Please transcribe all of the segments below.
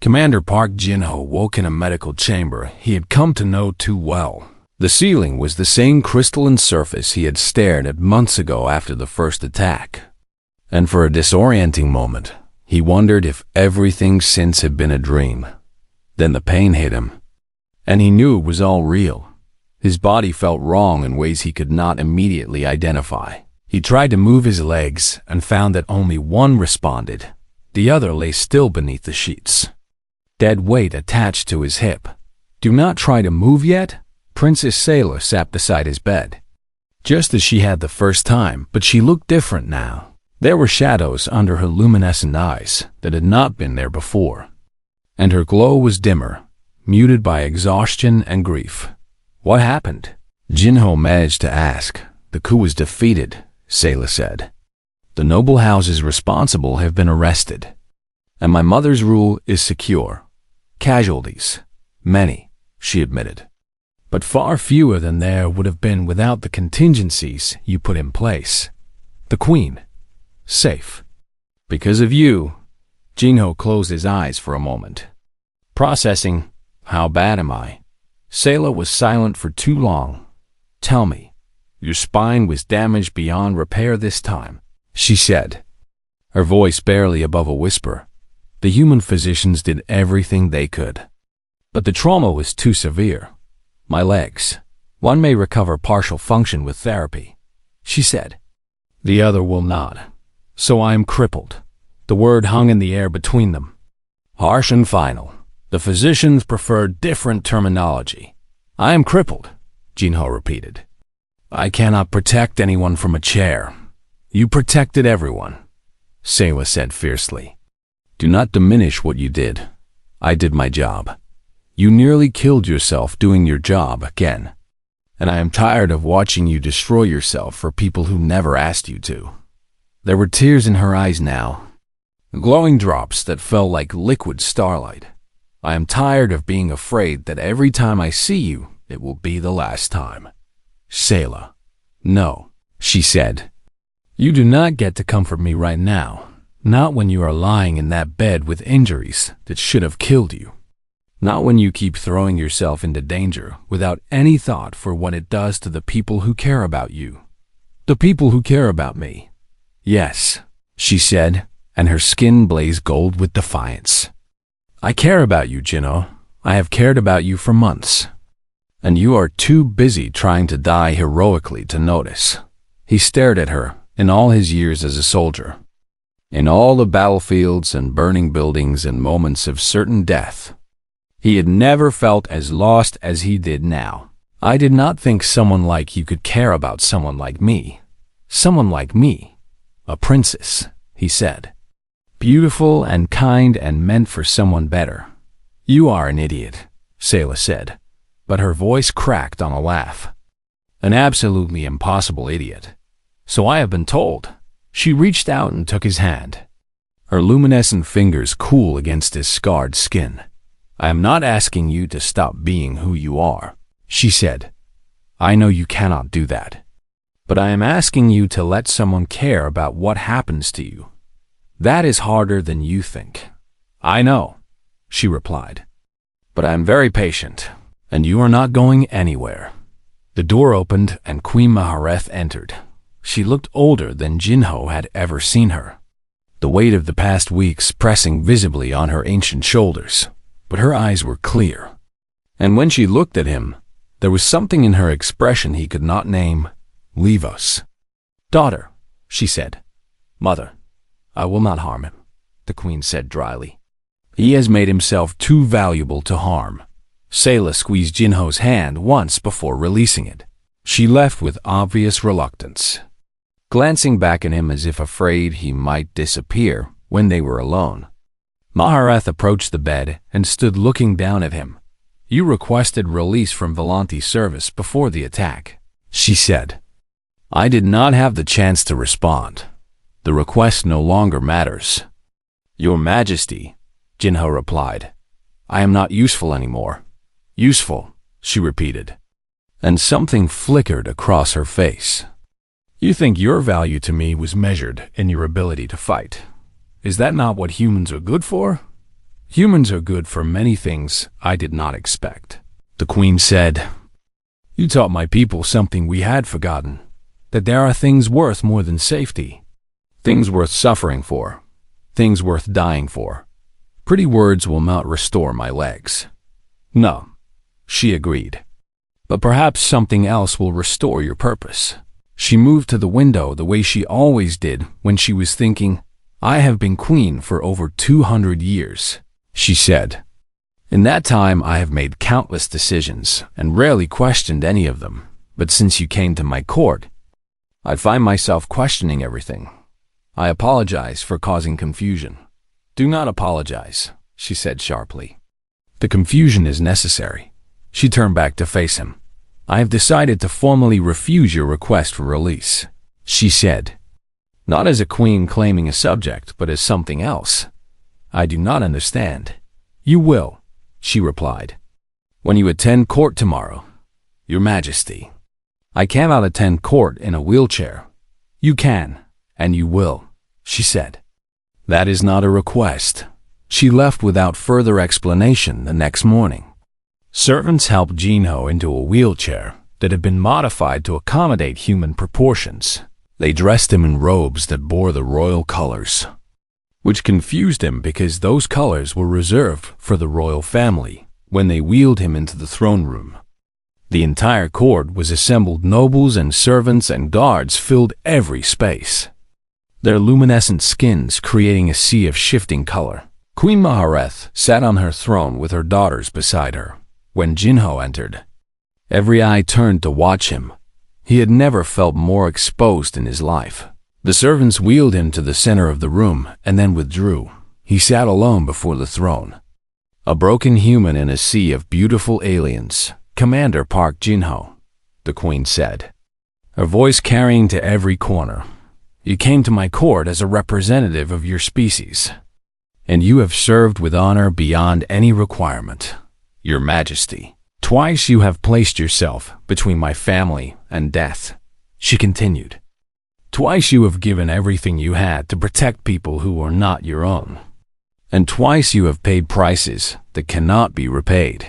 Commander Park Jin-ho woke in a medical chamber he had come to know too well. The ceiling was the same crystalline surface he had stared at months ago after the first attack. And for a disorienting moment, he wondered if everything since had been a dream. Then the pain hit him, and he knew it was all real. His body felt wrong in ways he could not immediately identify. He tried to move his legs and found that only one responded. The other lay still beneath the sheets, dead weight attached to his hip. "Do not try to move yet?" Princess Sailor sat beside his bed, just as she had the first time, but she looked different now. There were shadows under her luminescent eyes that had not been there before, and her glow was dimmer, muted by exhaustion and grief. "What happened?" Jin-ho managed to ask. "The coup was defeated," Sailor said. "The noble houses responsible have been arrested, and my mother's rule is secure. Casualties, many," she admitted, "but far fewer than there would have been without the contingencies you put in place. The Queen, safe. Because of you." Jin-ho closed his eyes for a moment, processing. "How bad am I?" Sailor was silent for too long. "Tell me, your spine was damaged beyond repair this time," she said, her voice barely above a whisper. "The human physicians did everything they could, but the trauma was too severe. My legs. One may recover partial function with therapy," she said. "The other will not. So I am crippled." The word hung in the air between them, harsh and final. The physicians preferred different terminology. "I am crippled," Jin-ho repeated. "I cannot protect anyone from a chair. You protected everyone," Sailor said fiercely. "Do not diminish what you did. I did my job. You nearly killed yourself doing your job again. And I am tired of watching you destroy yourself for people who never asked you to." There were tears in her eyes now, glowing drops that fell like liquid starlight. "I am tired of being afraid that every time I see you, it will be the last time." "Sailor." "No," she said. "You do not get to comfort me right now. Not when you are lying in that bed with injuries that should have killed you. Not when you keep throwing yourself into danger without any thought for what it does to the people who care about you. The people who care about me." "Yes," she said, and her skin blazed gold with defiance. "I care about you, Jin-ho. I have cared about you for months. And you are too busy trying to die heroically to notice." He stared at her in all his years as a soldier, in all the battlefields and burning buildings and moments of certain death. He had never felt as lost as he did now. "I did not think someone like you could care about someone like me. Someone like me. A princess," he said. "Beautiful and kind and meant for someone better." "You are an idiot," Sailor said, but her voice cracked on a laugh. "An absolutely impossible idiot. So I have been told." She reached out and took his hand, her luminescent fingers cool against his scarred skin. "I am not asking you to stop being who you are," she said. "I know you cannot do that. But I am asking you to let someone care about what happens to you. That is harder than you think." "I know," she replied. "But I am very patient, and you are not going anywhere." The door opened and Queen Mahareth entered. She looked older than Jin-ho had ever seen her, the weight of the past weeks pressing visibly on her ancient shoulders, but her eyes were clear. And when she looked at him, there was something in her expression he could not name. "Leave us." "Daughter," she said. "Mother, I will not harm him," the Queen said dryly. "He has made himself too valuable to harm." Sailor squeezed Jin-ho's hand once before releasing it. She left with obvious reluctance, glancing back at him as if afraid he might disappear when they were alone. Mahareth approached the bed and stood looking down at him. "You requested release from Volante service before the attack," she said. "I did not have the chance to respond. The request no longer matters." "Your Majesty," Jin-ho replied. "I am not useful anymore." "Useful," she repeated, and something flickered across her face. "You think your value to me was measured in your ability to fight. Is that not what humans are good for? Humans are good for many things I did not expect. The queen said, "You taught my people something we had forgotten, that there are things worth more than safety, things worth suffering for, things worth dying for. Pretty words will not restore my legs." "No," she agreed, "but perhaps something else will restore your purpose." She moved to the window the way she always did when she was thinking, "I have been queen for over 200 years, she said. "In that time I have made countless decisions and rarely questioned any of them, but since you came to my court, I find myself questioning everything. I apologize for causing confusion." "Do not apologize," she said sharply. "The confusion is necessary." She turned back to face him. "I have decided to formally refuse your request for release," she said. "Not as a queen claiming a subject, but as something else. I do not understand." "You will," she replied, "when you attend court tomorrow, Your Majesty." "I cannot attend court in a wheelchair." "You can, and you will," she said. "That is not a request." She left without further explanation the next morning. Servants helped Jinho into a wheelchair that had been modified to accommodate human proportions. They dressed him in robes that bore the royal colors, which confused him because those colors were reserved for the royal family when they wheeled him into the throne room. The entire court was assembled. Nobles and servants and guards filled every space, their luminescent skins creating a sea of shifting color. Queen Mahareth sat on her throne with her daughters beside her. When Jinho entered, every eye turned to watch him. He had never felt more exposed in his life. The servants wheeled him to the center of the room and then withdrew. He sat alone before the throne, a broken human in a sea of beautiful aliens. "Commander Park Jinho," the queen said, her voice carrying to every corner, "you came to my court as a representative of your species, and you have served with honor beyond any requirement. Your Majesty, twice you have placed yourself between my family and death," she continued. "Twice you have given everything you had to protect people who are not your own, and twice you have paid prices that cannot be repaid."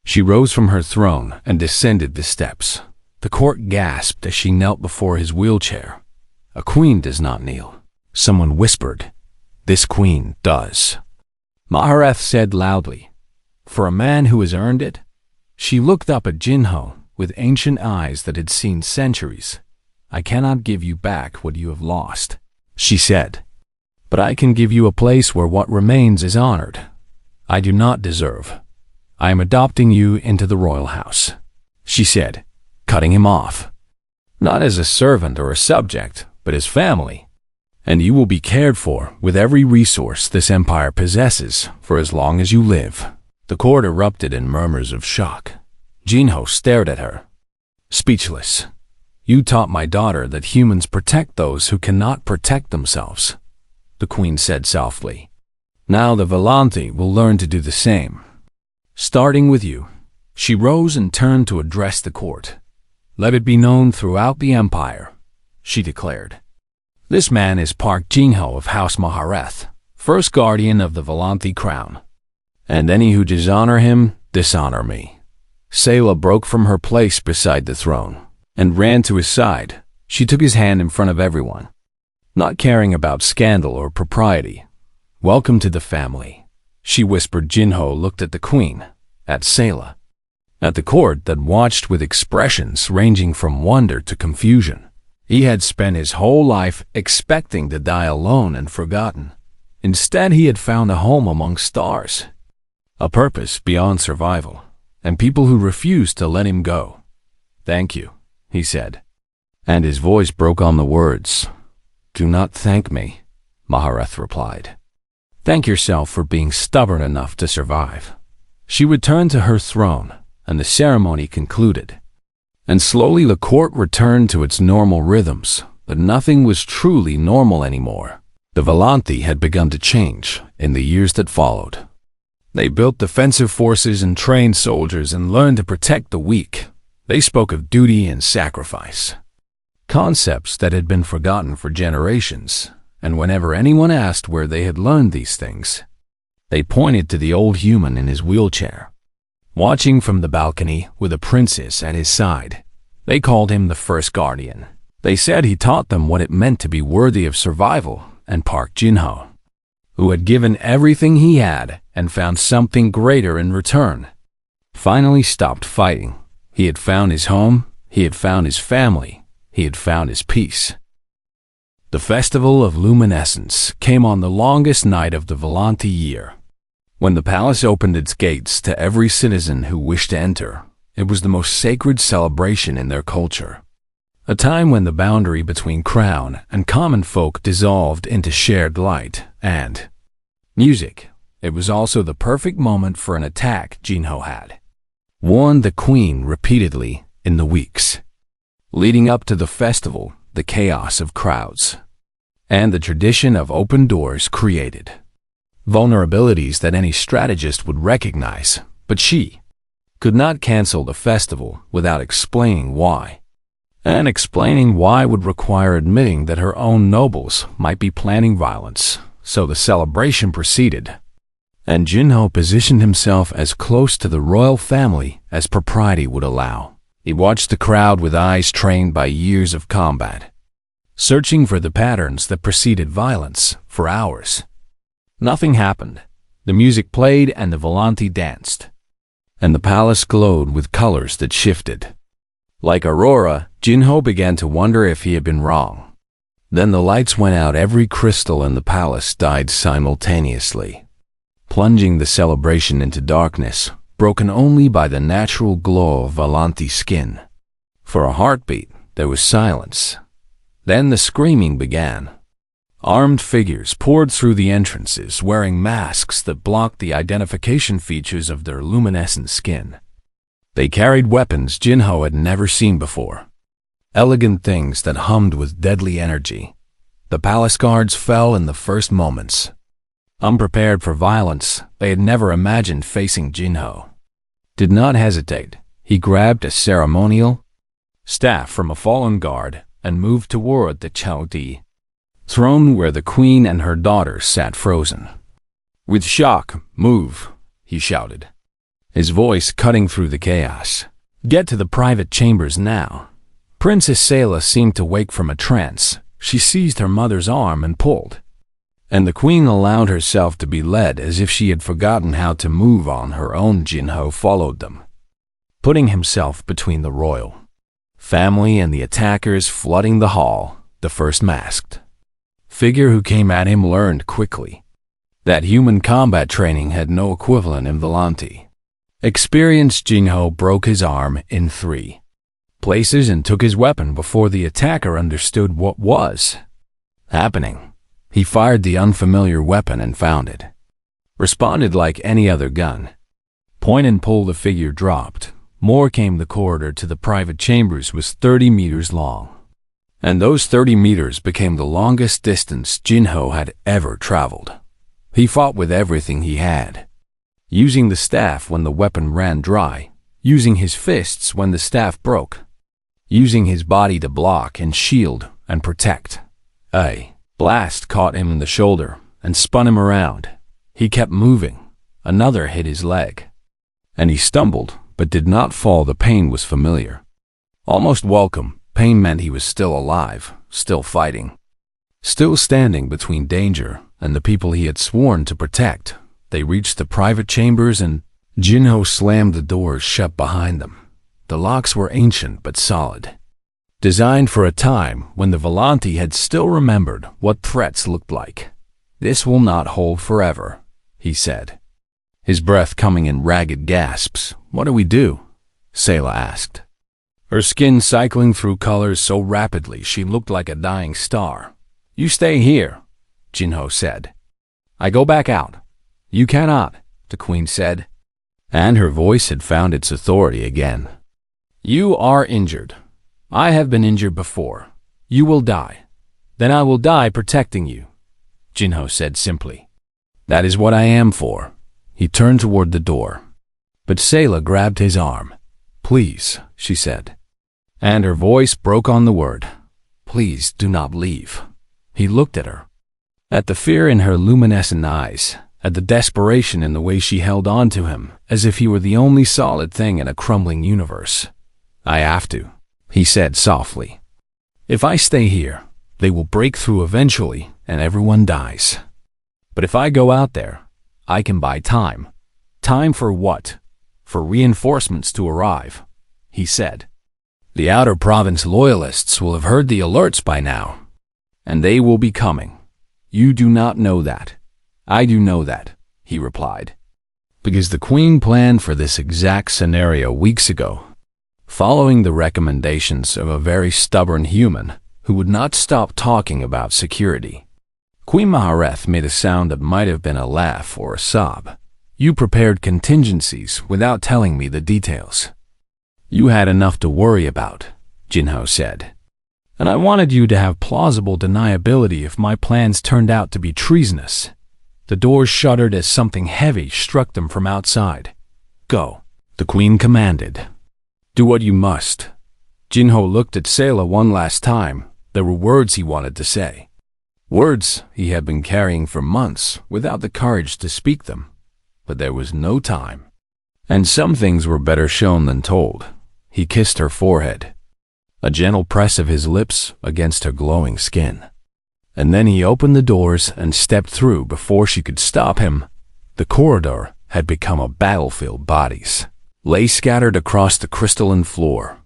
She rose from her throne and descended the steps. The court gasped as she knelt before his wheelchair. "A queen does not kneel," someone whispered. "This queen does," Mahareth said loudly. "For a man who has earned it." She looked up at Jinho with ancient eyes that had seen centuries. "I cannot give you back what you have lost," she said, "but I can give you a place where what remains is honored. I do not deserve. I am adopting you into the royal house," she said, cutting him off. "Not as a servant or a subject, but as family. And you will be cared for with every resource this empire possesses for as long as you live." The court erupted in murmurs of shock. Jinho stared at her, speechless. "You taught my daughter that humans protect those who cannot protect themselves," the queen said softly. "Now the Volanthi will learn to do the same, starting with you." She rose and turned to address the court. "Let it be known throughout the empire," she declared. "This man is Park Jinho of House Mahareth, first guardian of the Volanthi crown. And any who dishonor him, dishonor me." Sayla broke from her place beside the throne and ran to his side. She took his hand in front of everyone, not caring about scandal or propriety. "Welcome to the family," she whispered. Jinho looked at the queen, at Sayla, at the court that watched with expressions ranging from wonder to confusion. He had spent his whole life expecting to die alone and forgotten. Instead, he had found a home among stars, a purpose beyond survival, and people who refused to let him go. "Thank you," he said, and his voice broke on the words. "Do not thank me," Mahareth replied. "Thank yourself for being stubborn enough to survive." She returned to her throne, and the ceremony concluded. And slowly the court returned to its normal rhythms, but nothing was truly normal anymore. The Volanthi had begun to change in the years that followed. They built defensive forces and trained soldiers and learned to protect the weak. They spoke of duty and sacrifice, concepts that had been forgotten for generations, and whenever anyone asked where they had learned these things, They pointed to the old human in his wheelchair, watching from the balcony with a princess at his side. They called him the first guardian. They said he taught them what it meant to be worthy of survival, and Park Jin-ho, who had given everything he had and found something greater in return, finally stopped fighting. He had found his home, he had found his family, he had found his peace. The Festival of Luminescence came on the longest night of the Volanti year. When the palace opened its gates to every citizen who wished to enter, it was the most sacred celebration in their culture. A time when the boundary between crown and common folk dissolved into shared light and music. It was also the perfect moment for an attack Jin-ho had warned the queen repeatedly in the weeks leading up to the festival. The chaos of crowds and the tradition of open doors created vulnerabilities that any strategist would recognize, but she could not cancel the festival without explaining why. And explaining why would require admitting that her own nobles might be planning violence. So the celebration proceeded, and Jin-ho positioned himself as close to the royal family as propriety would allow. He watched the crowd with eyes trained by years of combat, searching for the patterns that preceded violence for hours. Nothing happened. The music played and the Volanti danced, and the palace glowed with colors that shifted. Like Aurora, Jin-ho began to wonder if he had been wrong. Then the lights went out. Every crystal in the palace died simultaneously, plunging the celebration into darkness, broken only by the natural glow of Volanti's skin. For a heartbeat, there was silence. Then the screaming began. Armed figures poured through the entrances, wearing masks that blocked the identification features of their luminescent skin. They carried weapons Jin-ho had never seen before, elegant things that hummed with deadly energy. The palace guards fell in the first moments. Unprepared for violence, they had never imagined facing Jin-ho. Did not hesitate. He grabbed a ceremonial staff from a fallen guard and moved toward the Chaudi throne where the queen and her daughter sat frozen. With shock, "Move," he shouted, his voice cutting through the chaos. "Get to the private chambers now." Princess Sayla seemed to wake from a trance. She seized her mother's arm and pulled, and the queen allowed herself to be led as if she had forgotten how to move on her own. Jin-ho followed them, putting himself between the royal family and the attackers flooding the hall. The first masked figure who came at him learned quickly that human combat training had no equivalent in Volanti. Experienced Jin-ho broke his arm in 3 places and took his weapon before the attacker understood what was happening. He fired the unfamiliar weapon and found it responded like any other gun. Point and pull, the figure dropped. More came. The corridor to the private chambers was 30 meters long, and those 30 meters became the longest distance Jin-ho had ever traveled. He fought with everything he had, using the staff when the weapon ran dry, using his fists when the staff broke, using his body to block and shield and protect. A blast caught him in the shoulder and spun him around. He kept moving. Another hit his leg, and he stumbled but did not fall. The pain was familiar, almost welcome. Pain meant he was still alive, still fighting, still standing between danger and the people he had sworn to protect. They reached the private chambers and Jin-ho slammed the doors shut behind them. The locks were ancient but solid, designed for a time when the Volanti had still remembered what threats looked like. "This will not hold forever," he said, his breath coming in ragged gasps. "What do we do?" Sayla asked, her skin cycling through colors so rapidly she looked like a dying star. "You stay here," Jin-ho said. "I go back out." "You cannot," the queen said, and her voice had found its authority again. "You are injured. I have been injured before. You will die. Then I will die protecting you," Jin-ho said simply. "That is what I am for." He turned toward the door, but Sayla grabbed his arm. "Please," she said, and her voice broke on the word. "Please do not leave." He looked at her, at the fear in her luminescent eyes, at the desperation in the way she held on to him, as if he were the only solid thing in a crumbling universe. "I have to," he said softly. "If I stay here, they will break through eventually and everyone dies. But if I go out there, I can buy time." "Time for what?" "For reinforcements to arrive," he said. "The outer province loyalists will have heard the alerts by now, and they will be coming. You do not know that." "I do know that," he replied, "because the Queen planned for this exact scenario weeks ago, following the recommendations of a very stubborn human who would not stop talking about security." Queen Mahareth made a sound that might have been a laugh or a sob. "You prepared contingencies without telling me the details." "You had enough to worry about," Jinho said. "And I wanted you to have plausible deniability if my plans turned out to be treasonous." The doors shuddered as something heavy struck them from outside. "Go," the Queen commanded. "Do what you must." Jinho looked at Sayla one last time. There were words he wanted to say. Words he had been carrying for months without the courage to speak them. But there was no time. And some things were better shown than told. He kissed her forehead, a gentle press of his lips against her glowing skin. And then he opened the doors and stepped through before she could stop him. The corridor had become a battlefield. Bodies lay scattered across the crystalline floor.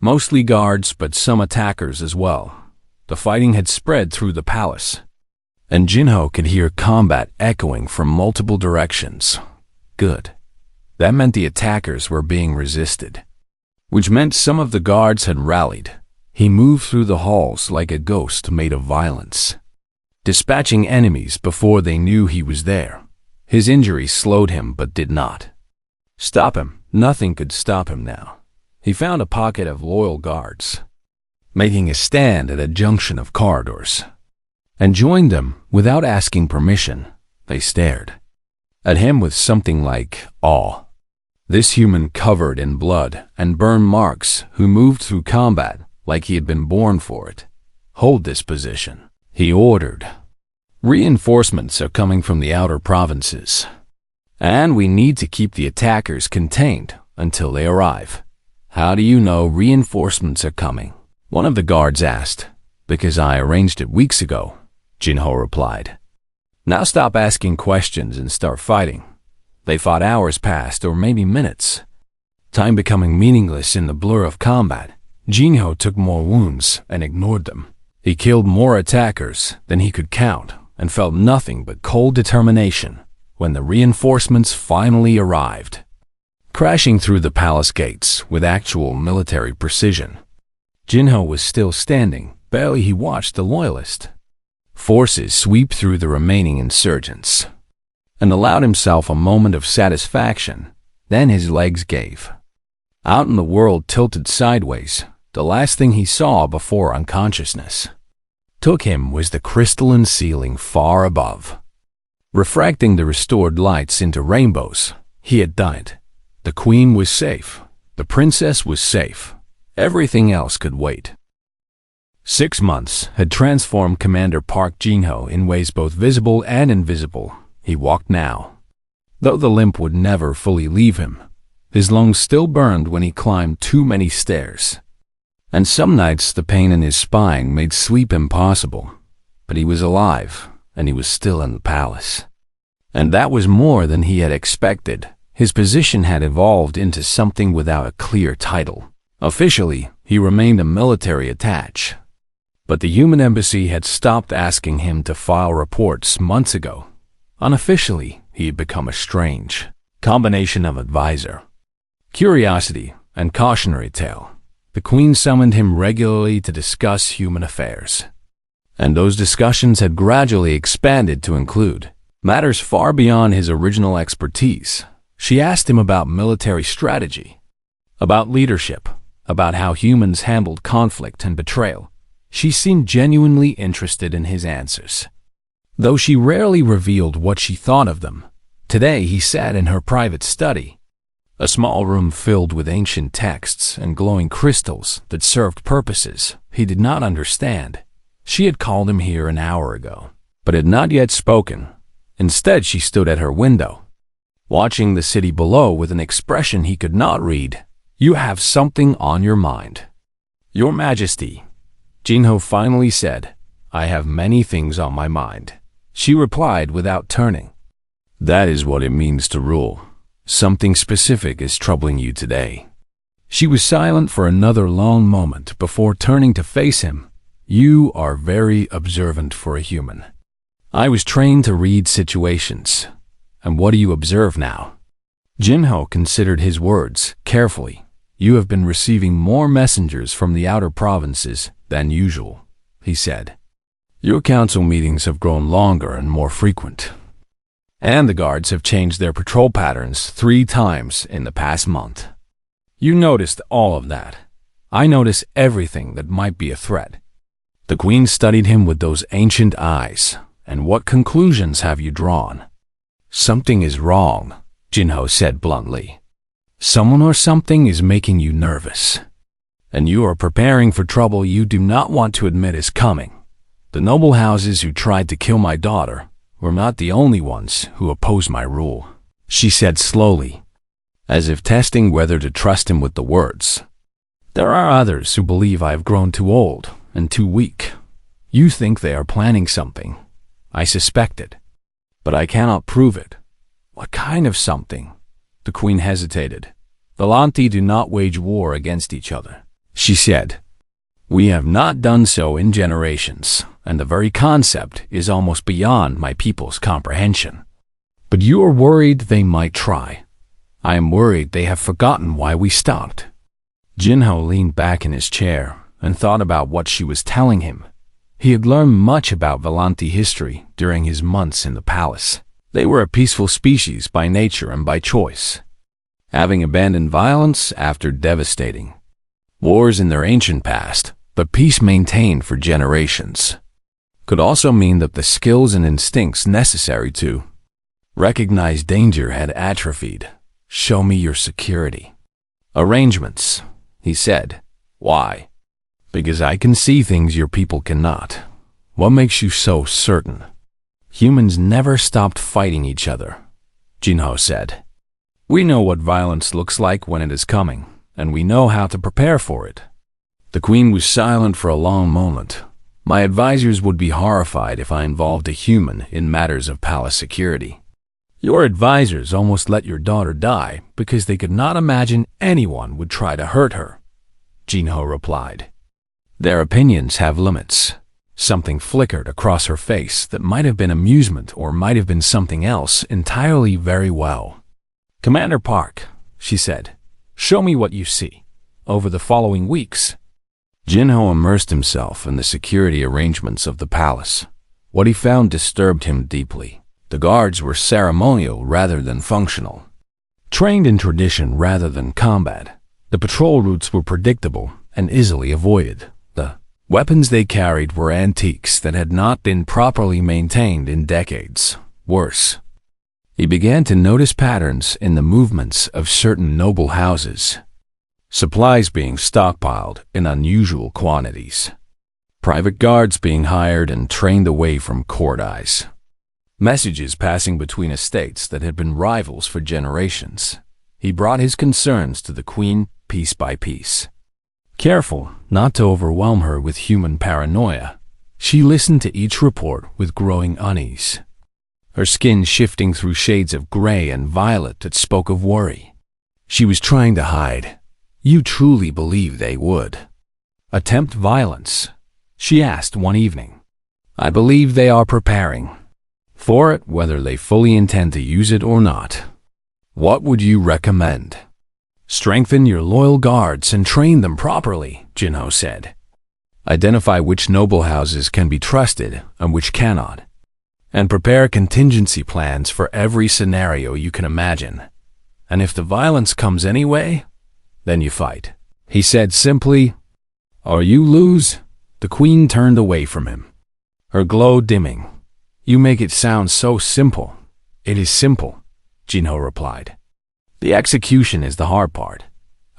Mostly guards, but some attackers as well. The fighting had spread through the palace, and Jinho could hear combat echoing from multiple directions. Good. That meant the attackers were being resisted, which meant some of the guards had rallied. He moved through the halls like a ghost made of violence, dispatching enemies before they knew he was there. His injury slowed him but did not stop him. Nothing could stop him now. He found a pocket of loyal guards, making a stand at a junction of corridors, and joined them without asking permission. They stared at him with something like awe. This human covered in blood and burn marks who moved through combat like he had been born for it. "Hold this position," he ordered. "Reinforcements are coming from the outer provinces, and we need to keep the attackers contained until they arrive." "How do you know reinforcements are coming?" one of the guards asked. "Because I arranged it weeks ago," Jinho replied. "Now stop asking questions and start fighting." They fought hours past, or maybe minutes, time becoming meaningless in the blur of combat. Jinho took more wounds and ignored them. He killed more attackers than he could count and felt nothing but cold determination when the reinforcements finally arrived, crashing through the palace gates with actual military precision. Jinho was still standing. Barely he watched the loyalist forces sweep through the remaining insurgents and allowed himself a moment of satisfaction. Then his legs gave. Out in the world tilted sideways, the last thing he saw before unconsciousness took him was the crystalline ceiling far above, refracting the restored lights into rainbows. He had done it. The queen was safe. The princess was safe. Everything else could wait. 6 months had transformed Commander Park Jinho in ways both visible and invisible. He walked now, though the limp would never fully leave him. His lungs still burned when he climbed too many stairs, and some nights the pain in his spine made sleep impossible. But he was alive, and he was still in the palace. And that was more than he had expected. His position had evolved into something without a clear title. Officially, he remained a military attaché, but the human embassy had stopped asking him to file reports months ago. Unofficially, he had become a strange combination of advisor, curiosity, and cautionary tale. The Queen summoned him regularly to discuss human affairs, and those discussions had gradually expanded to include matters far beyond his original expertise. She asked him about military strategy, about leadership, about how humans handled conflict and betrayal. She seemed genuinely interested in his answers, though she rarely revealed what she thought of them. Today he sat in her private study, a small room filled with ancient texts and glowing crystals that served purposes he did not understand. She had called him here an hour ago, but had not yet spoken. Instead, she stood at her window, watching the city below with an expression he could not read. "You have something on your mind." "Your Majesty," Jinho finally said. "I have many things on my mind," she replied without turning. "That is what it means to rule. Something specific is troubling you today." She was silent for another long moment before turning to face him. "You are very observant for a human. I was trained to read situations. And what do you observe now?" Jinho considered his words carefully. "You have been receiving more messengers from the outer provinces than usual," he said. "Your council meetings have grown longer and more frequent. And the guards have changed their patrol patterns 3 times in the past month. You noticed all of that. I notice everything that might be a threat." The queen studied him with those ancient eyes. "And what conclusions have you drawn?" "Something is wrong," Jinho said bluntly. "Someone or something is making you nervous. And you are preparing for trouble you do not want to admit is coming. The noble houses who tried to kill my daughter were not the only ones who oppose my rule," she said slowly, as if testing whether to trust him with the words. "There are others who believe I have grown too old and too weak. You think they are planning something. I suspect it, but I cannot prove it." "What kind of something?" The queen hesitated. "The Lanti do not wage war against each other," she said. "We have not done so in generations, and the very concept is almost beyond my people's comprehension. But you are worried they might try. I am worried they have forgotten why we stopped." Jinho leaned back in his chair and thought about what she was telling him. He had learned much about Valanti history during his months in the palace. They were a peaceful species by nature and by choice, having abandoned violence after devastating wars in their ancient past, but peace maintained for generations. Could also mean that the skills and instincts necessary to recognize danger had atrophied. "Show me your security arrangements," he said. "Why?" "Because I can see things your people cannot." "What makes you so certain?" "Humans never stopped fighting each other," Jinho said. "We know what violence looks like when it is coming, and we know how to prepare for it." The queen was silent for a long moment. "My advisors would be horrified if I involved a human in matters of palace security." "Your advisors almost let your daughter die because they could not imagine anyone would try to hurt her," Jinho replied. "Their opinions have limits." Something flickered across her face that might have been amusement or might have been something else entirely. "Very well. Commander Park," she said, "show me what you see." Over the following weeks, Jinho immersed himself in the security arrangements of the palace. What he found disturbed him deeply. The guards were ceremonial rather than functional, trained in tradition rather than combat. The patrol routes were predictable and easily avoided. The weapons they carried were antiques that had not been properly maintained in decades. Worse, he began to notice patterns in the movements of certain noble houses. Supplies being stockpiled in unusual quantities. Private guards being hired and trained away from court eyes. Messages passing between estates that had been rivals for generations. He brought his concerns to the queen piece by piece. Careful not to overwhelm her with human paranoia, she listened to each report with growing unease, her skin shifting through shades of gray and violet that spoke of worry. She was trying to hide. "You truly believe they would attempt violence?" she asked one evening. "I believe they are preparing for it, whether they fully intend to use it or not." "What would you recommend?" "Strengthen your loyal guards and train them properly," Jinho said. "Identify which noble houses can be trusted and which cannot, and prepare contingency plans for every scenario you can imagine. And if the violence comes anyway, then you fight," he said simply. "Or you lose." The queen turned away from him, her glow dimming. "You make it sound so simple." "It is simple," Jinho replied. "The execution is the hard part.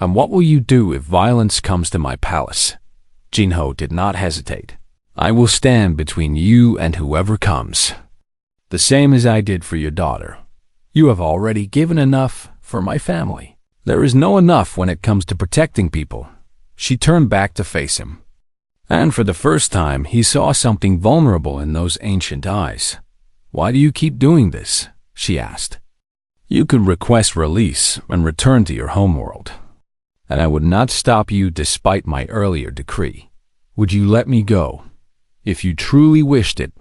And what will you do if violence comes to my palace?" Jinho did not hesitate. "I will stand between you and whoever comes." The same as I did for your daughter. You have already given enough for my family. There is no enough when it comes to protecting people." She turned back to face him. And for the first time, he saw something vulnerable in those ancient eyes. "Why do you keep doing this?" she asked. "You could request release and return to your homeworld, and I would not stop you despite my earlier decree. Would you let me go, if you truly wished it?"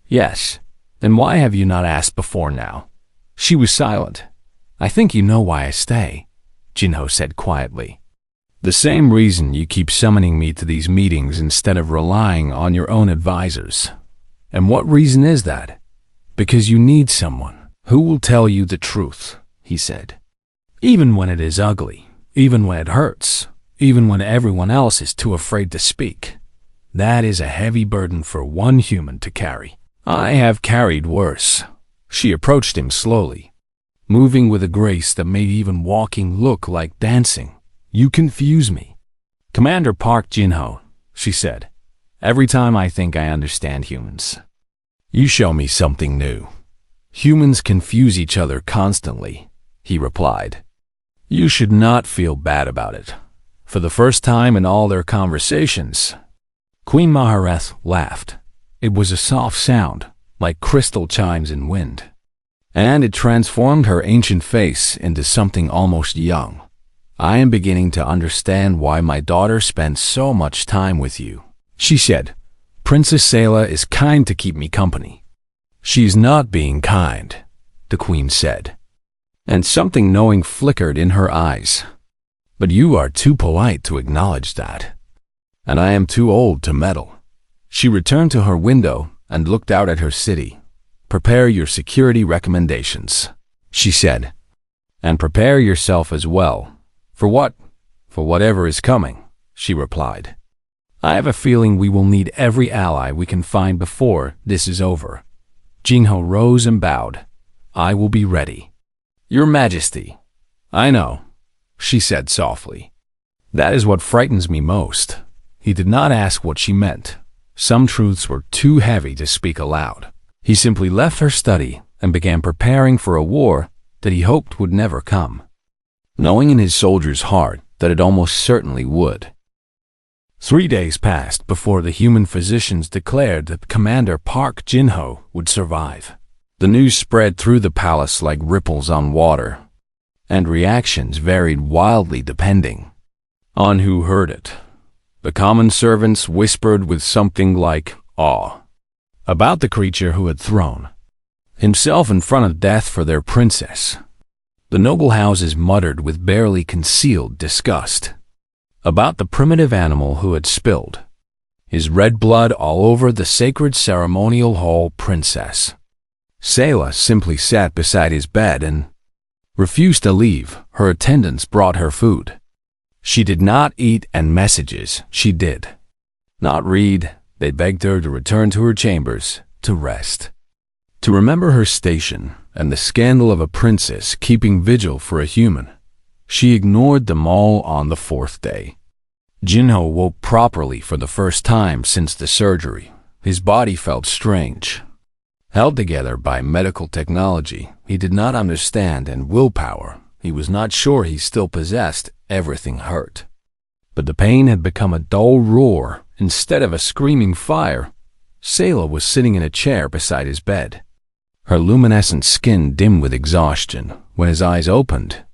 "Yes. Then why have you not asked before now?" She was silent. "I think you know why I stay," Jinho said quietly. "The same reason you keep summoning me to these meetings instead of relying on your own advisors." "And what reason is that?" "Because you need someone who will tell you the truth," he said. "Even when it is ugly, even when it hurts, even when everyone else is too afraid to speak. That is a heavy burden for one human to carry. I have carried worse." She approached him slowly, moving with a grace that made even walking look like dancing. "You confuse me." "Commander Park Jinho," she said. "Every time I think I understand humans, you show me something new." "Humans confuse each other constantly," he replied. "You should not feel bad about it." For the first time in all their conversations, Queen Mahareth laughed. It was a soft sound, like crystal chimes in wind, and it transformed her ancient face into something almost young. "I am beginning to understand why my daughter spends so much time with you," she said. "Princess Sayla is kind to keep me company." "She's not being kind," the queen said, and something knowing flickered in her eyes. "But you are too polite to acknowledge that, and I am too old to meddle." She returned to her window and looked out at her city. "Prepare your security recommendations," she said, "and prepare yourself as well." "For what?" "For whatever is coming," she replied. "I have a feeling we will need every ally we can find before this is over." Jinho rose and bowed. "I will be ready." "Your Majesty." "I know," she said softly. "That is what frightens me most." He did not ask what she meant. Some truths were too heavy to speak aloud. He simply left her study and began preparing for a war that he hoped would never come, knowing in his soldier's heart that it almost certainly would. 3 days passed before the human physicians declared that Commander Park Jinho would survive. The news spread through the palace like ripples on water, and reactions varied wildly depending on who heard it. The common servants whispered with something like awe about the creature who had thrown himself in front of death for their princess. The noble houses muttered with barely concealed disgust about the primitive animal who had spilled his red blood all over the sacred ceremonial hall princess. Sayla simply sat beside his bed and refused to leave. Her attendants brought her food. She did not eat, and messages she did not read. They begged her to return to her chambers to rest, to remember her station and the scandal of a princess keeping vigil for a human. She ignored them all on the 4th day. Jinho woke properly for the first time since the surgery. His body felt strange, held together by medical technology he did not understand and willpower he was not sure he still possessed. Everything hurt, but the pain had become a dull roar instead of a screaming fire. Sayla was sitting in a chair beside his bed, her luminescent skin dim with exhaustion. When his eyes opened,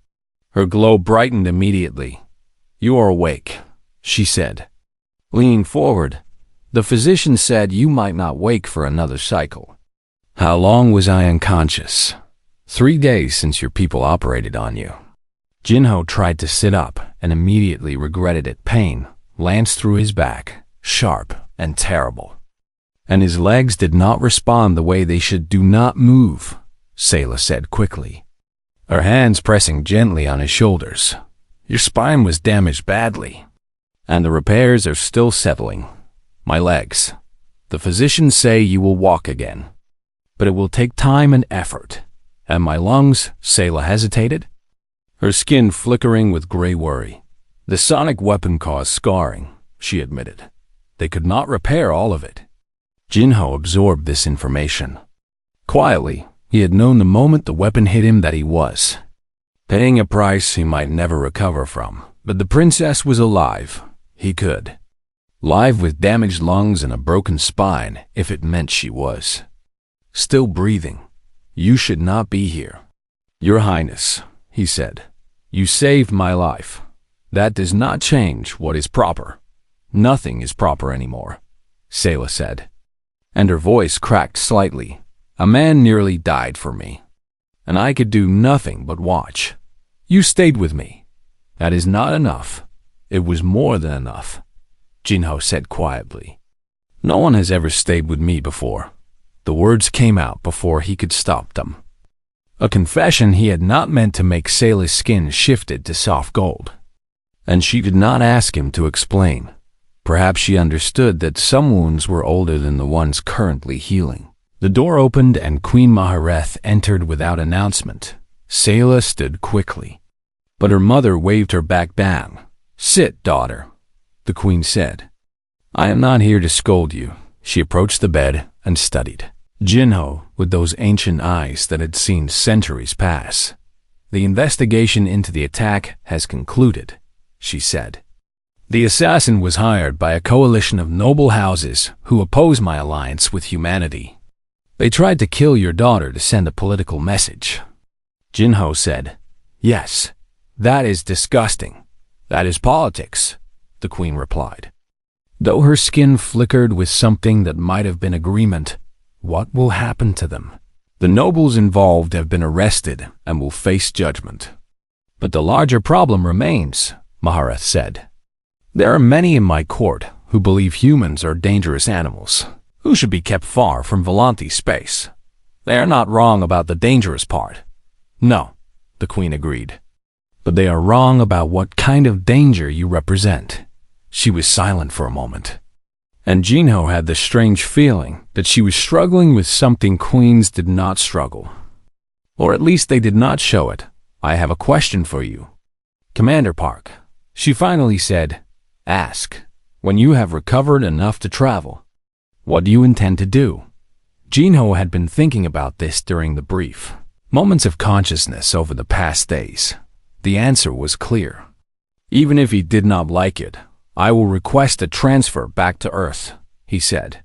her glow brightened immediately. "You are awake," she said, leaning forward. "The physician said you might not wake for another cycle." "How long was I unconscious?" 3 days since your people operated on you." Jinho tried to sit up and immediately regretted it. Pain lanced through his back, sharp and terrible, and his legs did not respond the way they should. "Do not move," Sayla said quickly, her hands pressing gently on his shoulders. "Your spine was damaged badly, and the repairs are still settling. My legs. The physicians say you will walk again, but it will take time and effort. And my lungs," Sayla hesitated, her skin flickering with gray worry. "The sonic weapon caused scarring," she admitted. "They could not repair all of it." Jinho absorbed this information. Quietly, he had known the moment the weapon hit him that he was paying a price he might never recover from. But the princess was alive. He could. Live with damaged lungs and a broken spine, if it meant she was. Still breathing. You should not be here. Your Highness, he said. You saved my life. That does not change what is proper. Nothing is proper anymore, Sayla said. And her voice cracked slightly. A man nearly died for me, and I could do nothing but watch. You stayed with me. That is not enough. It was more than enough, Jinho said quietly. No one has ever stayed with me before. The words came out before he could stop them. A confession he had not meant to make Sayla's skin shifted to soft gold. And she did not ask him to explain. Perhaps she understood that some wounds were older than the ones currently healing. The door opened and Queen Mahareth entered without announcement. Sayla stood quickly, but her mother waved her back down. Sit, daughter, the queen said. I am not here to scold you. She approached the bed and studied Jinho with those ancient eyes that had seen centuries pass. The investigation into the attack has concluded, she said. The assassin was hired by a coalition of noble houses who oppose my alliance with humanity. They tried to kill your daughter to send a political message. Jinho said, Yes, that is disgusting. That is politics, the queen replied. Though her skin flickered with something that might have been agreement, what will happen to them? The nobles involved have been arrested and will face judgment. But the larger problem remains, Mahareth said. There are many in my court who believe humans are dangerous animals, who should be kept far from Volanti space. They are not wrong about the dangerous part. No, the queen agreed. But they are wrong about what kind of danger you represent. She was silent for a moment. And Jinho had the strange feeling that she was struggling with something queens did not struggle. Or at least they did not show it. I have a question for you. Commander Park, she finally said, Ask, when you have recovered enough to travel, what do you intend to do? Jinho had been thinking about this during the brief moments of consciousness over the past days. The answer was clear. Even if he did not like it, I will request a transfer back to Earth, he said.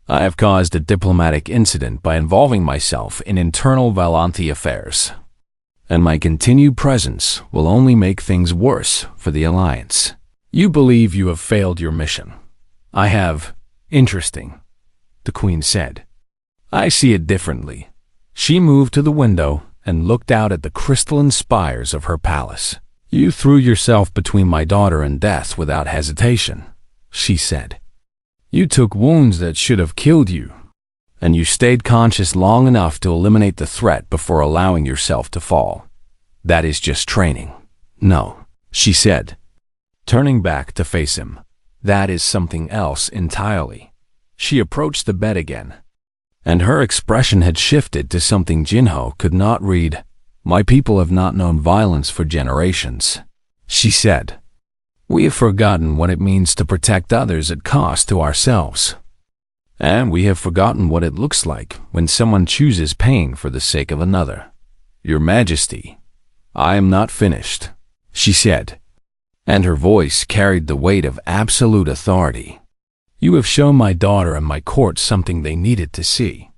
I have caused a diplomatic incident by involving myself in internal Volanti affairs, and my continued presence will only make things worse for the Alliance. You believe you have failed your mission. I have. Interesting, the queen said. I see it differently. She moved to the window and looked out at the crystalline spires of her palace. You threw yourself between my daughter and death without hesitation, she said. You took wounds that should have killed you, and you stayed conscious long enough to eliminate the threat before allowing yourself to fall. That is just training. No, she said, turning back to face him. That is something else entirely. She approached the bed again, and her expression had shifted to something Jinho could not read. My people have not known violence for generations, she said. We have forgotten what it means to protect others at cost to ourselves. And we have forgotten what it looks like when someone chooses pain for the sake of another. Your Majesty, I am not finished, she said, and her voice carried the weight of absolute authority. You have shown my daughter and my court something they needed to see,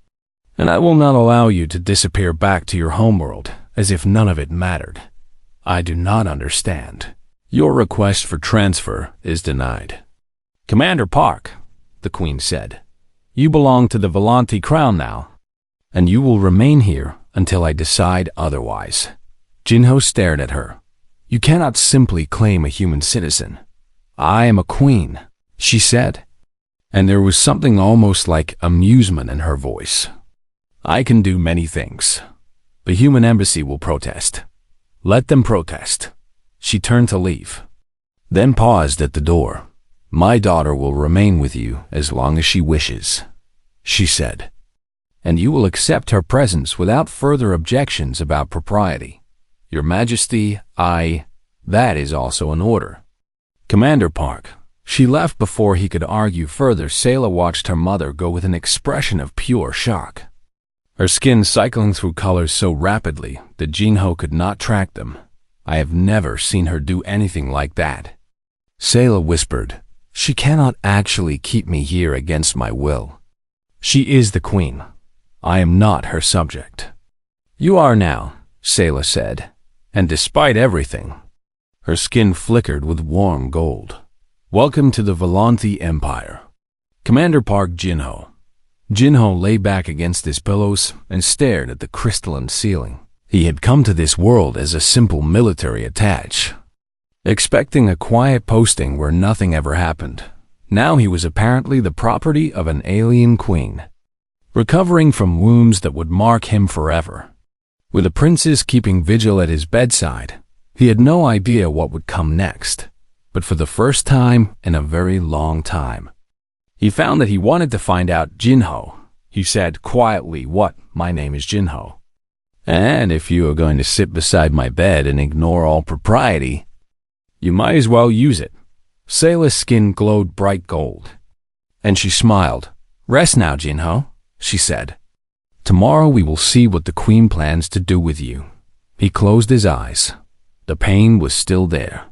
and I will not allow you to disappear back to your homeworld as if none of it mattered. I do not understand. Your request for transfer is denied. Commander Park, the queen said, you belong to the Volanti crown now, and you will remain here until I decide otherwise. Jinho stared at her. You cannot simply claim a human citizen. I am a queen, she said, and there was something almost like amusement in her voice. I can do many things. The human embassy will protest. Let them protest. She turned to leave, then paused at the door. My daughter will remain with you as long as she wishes, she said, and you will accept her presence without further objections about propriety. Your Majesty, that is also an order. Commander Park. She left before he could argue further. Sayla watched her mother go with an expression of pure shock. her skin cycling through colors so rapidly that Jinho could not track them. I have never seen her do anything like that. Sayla whispered, "She cannot actually keep me here against my will. She is the queen. I am not her subject." "You are now," Sayla said, and despite everything, her skin flickered with warm gold. "Welcome to the Volanthi Empire." Commander Park Jinho. Jinho lay back against his pillows and stared at the crystalline ceiling. He had come to this world as a simple military attach, expecting a quiet posting where nothing ever happened. Now he was apparently the property of an alien queen, recovering from wounds that would mark him forever. With the princess keeping vigil at his bedside, he had no idea what would come next. But for the first time in a very long time, he found that he wanted to find out Jinho. He said quietly, "My name is Jinho. And if you are going to sit beside my bed and ignore all propriety, you might as well use it." Sayla's skin glowed bright gold, and she smiled. "Rest now, Jinho," she said. "Tomorrow we will see what the queen plans to do with you." He closed his eyes. The pain was still there,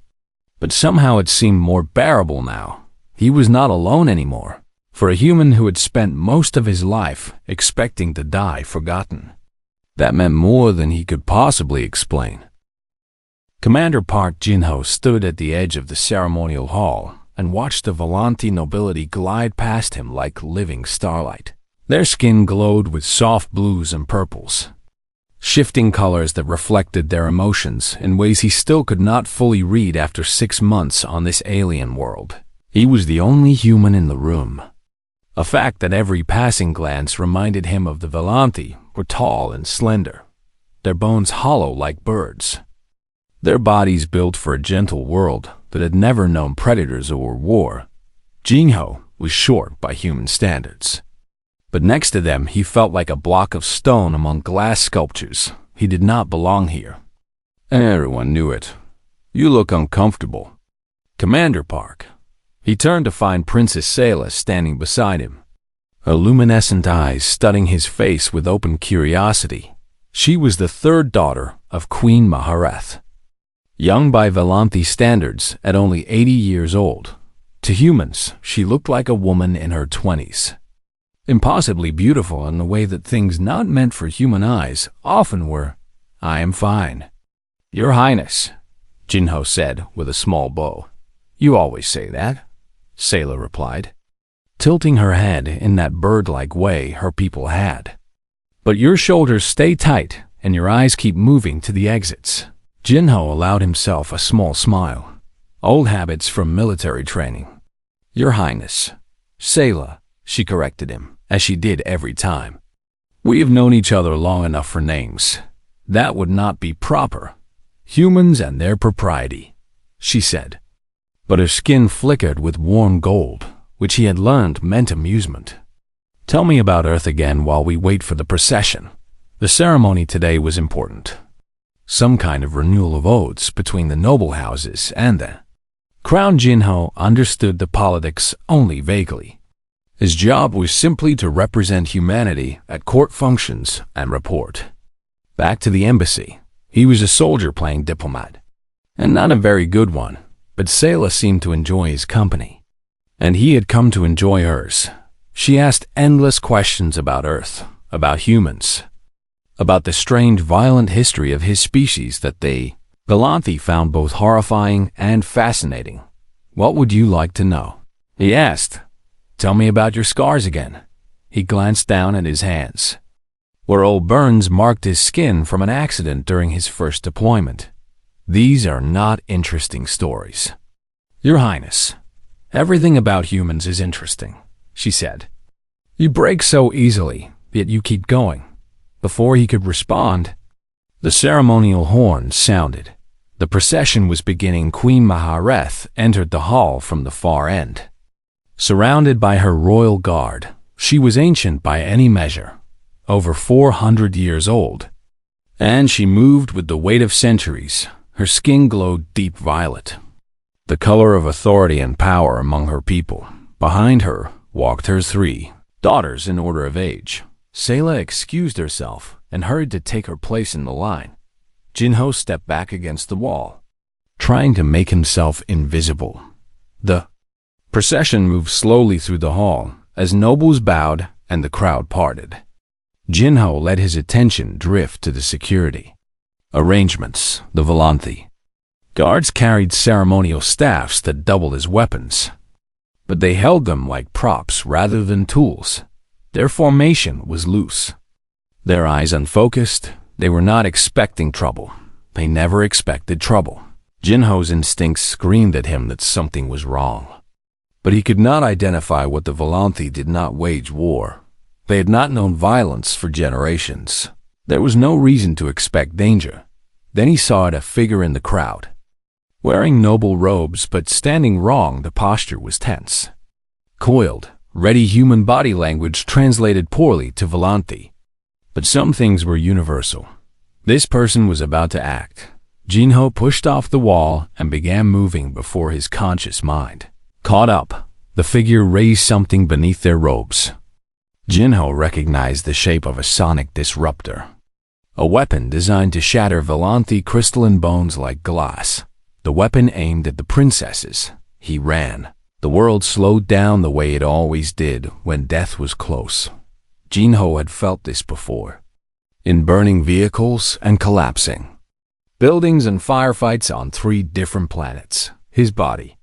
but somehow it seemed more bearable now. He was not alone anymore. For a human who had spent most of his life expecting to die forgotten, that meant more than he could possibly explain. Commander Park Jinho stood at the edge of the ceremonial hall and watched the Volanthi nobility glide past him like living starlight. Their skin glowed with soft blues and purples, shifting colors that reflected their emotions in ways he still could not fully read after 6 months on this alien world. He was the only human in the room, a fact that every passing glance reminded him of. The Volanthi were tall and slender, their bones hollow like birds, their bodies built for a gentle world that had never known predators or war. Jinho was short by human standards, but next to them he felt like a block of stone among glass sculptures. He did not belong here. Everyone knew it. "You look uncomfortable." "Commander Park." He turned to find Princess Sayla standing beside him, her luminescent eyes studying his face with open curiosity. She was the third daughter of Queen Mahareth, young by Volanthi standards at only 80 years old. To humans, she looked like a woman in her 20s, impossibly beautiful in a way that things not meant for human eyes often were. "I am fine." "Your Highness," Jinho said with a small bow. "You always say that," Sayla replied, tilting her head in that bird-like way her people had. "But your shoulders stay tight and your eyes keep moving to the exits." Jinho allowed himself a small smile. Old habits from military training. "Your Highness." "Sayla," she corrected him, as she did every time. "We have known each other long enough for names. That would not be proper. Humans and their propriety," she said. But her skin flickered with warm gold, which he had learned meant amusement. "Tell me about Earth again while we wait for the procession." The ceremony today was important. Some kind of renewal of oaths between the noble houses and the Crown. Jinho understood the politics only vaguely. His job was simply to represent humanity at court functions and report back to the embassy. He was a soldier playing diplomat, and not a very good one, but Sayla seemed to enjoy his company, and he had come to enjoy hers. She asked endless questions about Earth, about humans, about the strange, violent history of his species that they, Volanthi, found both horrifying and fascinating. "What would you like to know?" he asked. "Tell me about your scars again." He glanced down at his hands, where old burns marked his skin from an accident during his first deployment. "These are not interesting stories." "Your Highness, everything about humans is interesting," she said. "You break so easily, yet you keep going." Before he could respond, the ceremonial horn sounded. The procession was beginning. Queen Mahareth entered the hall from the far end, surrounded by her royal guard. She was ancient by any measure, over 400 years old, and she moved with the weight of centuries. Her skin glowed deep violet, the color of authority and power among her people. Behind her walked her 3 daughters in order of age. Sayla excused herself and hurried to take her place in the line. Jinho stepped back against the wall, trying to make himself invisible. The procession moved slowly through the hall as nobles bowed and the crowd parted. Jinho let his attention drift to the security arrangements. The Volanthi guards carried ceremonial staffs that doubled as weapons, but they held them like props rather than tools. Their formation was loose, their eyes unfocused. They were not expecting trouble. They never expected trouble. Jinho's instincts screamed at him that something was wrong, but he could not identify what the Volanthi did not wage war. They had not known violence for generations. There was no reason to expect danger. Then he saw a figure in the crowd, wearing noble robes but standing wrong. The posture was tense. Coiled, ready human body language translated poorly to Volanthi. But some things were universal. This person was about to act. Jinho pushed off the wall and began moving before his conscious mind caught up. The figure raised something beneath their robes. Jinho recognized the shape of a sonic disruptor, a weapon designed to shatter Volanthi crystalline bones like glass. The weapon aimed at the princesses. He ran. The world slowed down the way it always did when death was close. Jinho had felt this before, in burning vehicles and collapsing buildings and firefights on 3 different planets. His body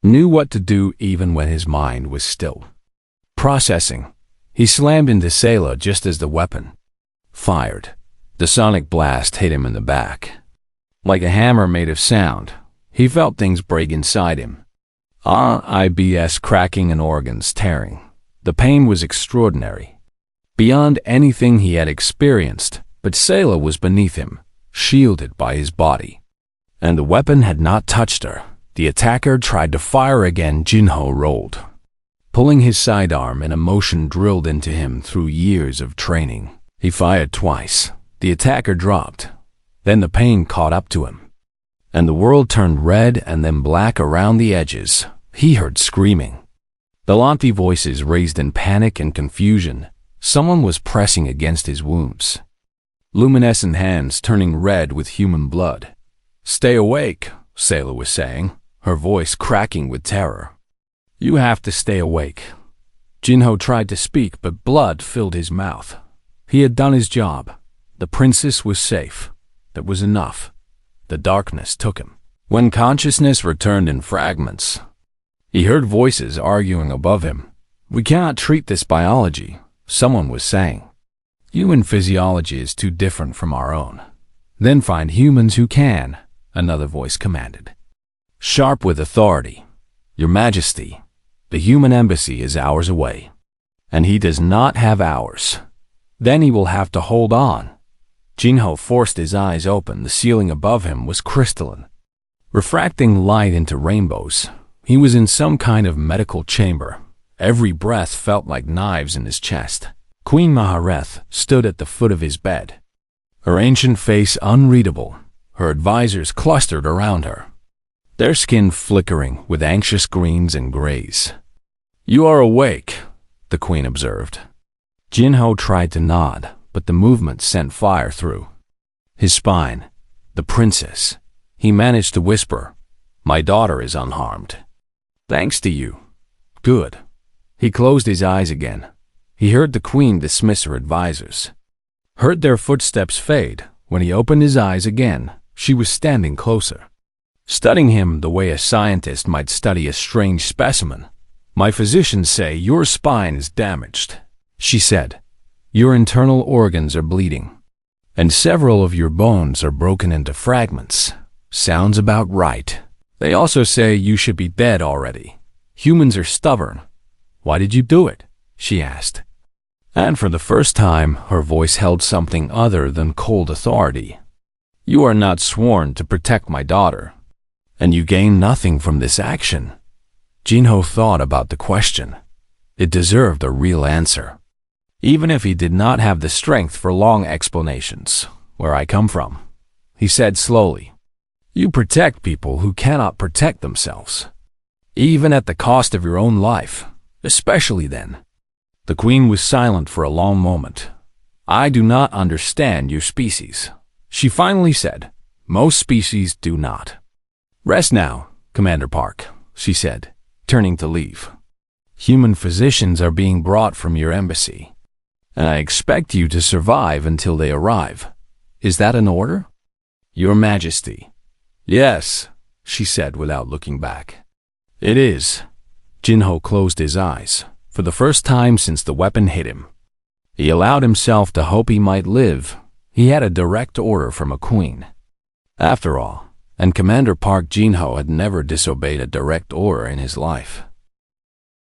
knew what to do even when his mind was still processing. He slammed into Sayla just as the weapon fired. The sonic blast hit him in the back. Like a hammer made of sound, he felt things break inside him. IBS cracking and organs tearing. The pain was extraordinary, beyond anything he had experienced, but Sayla was beneath him, shielded by his body. And the weapon had not touched her. The attacker tried to fire again. Jinho rolled, pulling his sidearm in a motion drilled into him through years of training. He fired twice. The attacker dropped. Then the pain caught up to him, and the world turned red and then black around the edges. He heard screaming. The Volanthi voices raised in panic and confusion. Someone was pressing against his wounds, luminescent hands turning red with human blood. "Stay awake," Sayla was saying, her voice cracking with terror. "You have to stay awake." Jinho tried to speak, but blood filled his mouth. He had done his job. The princess was safe. That was enough. The darkness took him. When consciousness returned in fragments, he heard voices arguing above him. "We cannot treat this biology," someone was saying. "Human physiology is too different from our own." "Then find humans who can," another voice commanded, sharp with authority. "Your Majesty, the human embassy is hours away, and he does not have hours. Then he will have to hold on." Jinho forced his eyes open. The ceiling above him was crystalline, refracting light into rainbows. He was in some kind of medical chamber. Every breath felt like knives in his chest. Queen Mahareth stood at the foot of his bed, her ancient face unreadable. Her advisors clustered around her, their skin flickering with anxious greens and grays. "You are awake," the queen observed. Jinho tried to nod, but the movement sent fire through his spine. "The princess," he managed to whisper. "My daughter is unharmed. Thanks to you." "Good." He closed his eyes again. He heard the queen dismiss her advisors, heard their footsteps fade. When he opened his eyes again, she was standing closer, studying him the way a scientist might study a strange specimen. "My physicians say your spine is damaged," she said. "Your internal organs are bleeding, and several of your bones are broken into fragments." Sounds about right. "They also say you should be dead already. Humans are stubborn." "Why did you do it?" she asked. And for the first time, her voice held something other than cold authority. "You are not sworn to protect my daughter, and you gain nothing from this action." Jinho thought about the question. It deserved a real answer, even if he did not have the strength for long explanations. "Where I come from," he said slowly. "You protect people who cannot protect themselves, even at the cost of your own life, especially then." The queen was silent for a long moment. "I do not understand your species," she finally said. "Most species do not." "Rest now, Commander Park," she said, turning to leave. "Human physicians are being brought from your embassy, and I expect you to survive until they arrive. Is that an order?" "Your Majesty." "Yes," she said without looking back. "It is." Jinho closed his eyes, for the first time since the weapon hit him. He allowed himself to hope he might live. He had a direct order from a queen. After all, and Commander Park Jinho had never disobeyed a direct order in his life.